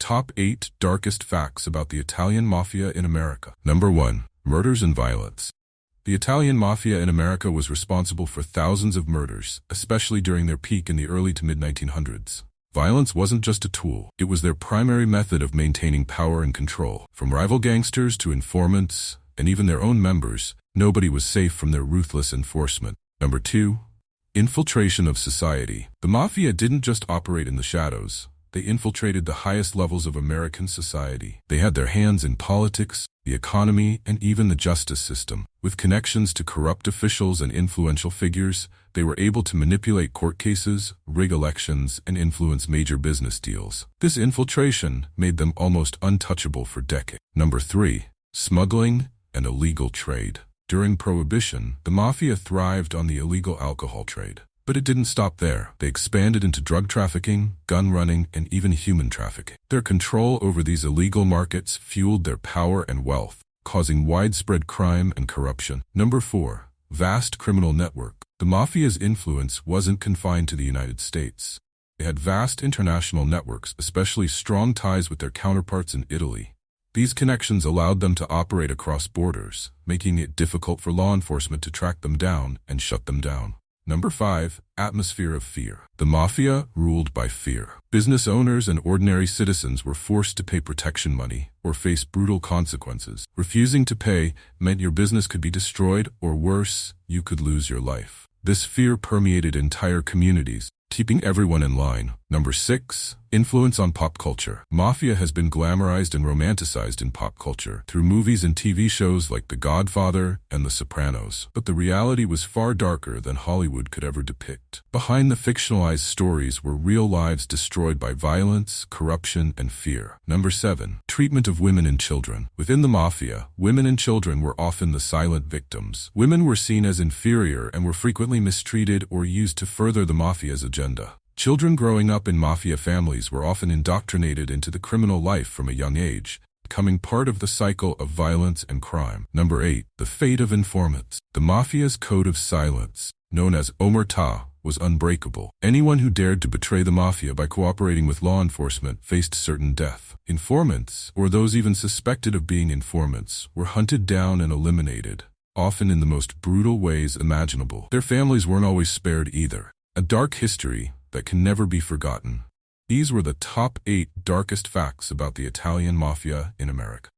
Top 8 Darkest Facts About the Italian Mafia in America. Number 1. Murders and Violence. The Italian Mafia in America was responsible for thousands of murders, especially during their peak in the early to mid-1900s. Violence wasn't just a tool, it was their primary method of maintaining power and control. From rival gangsters to informants, and even their own members, nobody was safe from their ruthless enforcement. Number 2. Infiltration of society. The Mafia didn't just operate in the shadows. They infiltrated the highest levels of American society. They had their hands in politics, the economy, and even the justice system. With connections to corrupt officials and influential figures, they were able to manipulate court cases, rig elections, and influence major business deals. This infiltration made them almost untouchable for decades. Number 3. Smuggling and illegal trade. During Prohibition, the Mafia thrived on the illegal alcohol trade. But it didn't stop there. They expanded into drug trafficking, gun running, and even human trafficking. Their control over these illegal markets fueled their power and wealth, causing widespread crime and corruption. Number 4. Vast criminal network. The Mafia's influence wasn't confined to the United States. They had vast international networks, especially strong ties with their counterparts in Italy. These connections allowed them to operate across borders, making it difficult for law enforcement to track them down and shut them down. Number 5. Atmosphere of fear. The Mafia ruled by fear. Business owners and ordinary citizens were forced to pay protection money or face brutal consequences. Refusing to pay meant your business could be destroyed, or worse, you could lose your life. This fear permeated entire communities, keeping everyone in line. Number 6. Influence on pop culture. Mafia has been glamorized and romanticized in pop culture through movies and TV shows like The Godfather and The Sopranos. But the reality was far darker than Hollywood could ever depict. Behind the fictionalized stories were real lives destroyed by violence, corruption, and fear. Number 7. Treatment of women and children. Within the Mafia, women and children were often the silent victims. Women were seen as inferior and were frequently mistreated or used to further the Mafia's agenda. Children growing up in Mafia families were often indoctrinated into the criminal life from a young age, becoming part of the cycle of violence and crime. Number 8. The fate of informants. The Mafia's code of silence, known as Omertà, was unbreakable. Anyone who dared to betray the Mafia by cooperating with law enforcement faced certain death. Informants, or those even suspected of being informants, were hunted down and eliminated, often in the most brutal ways imaginable. Their families weren't always spared either. A dark history that can never be forgotten. These were the top 8 darkest facts about the Italian Mafia in America.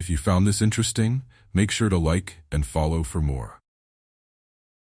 If you found this interesting, make sure to like and follow for more.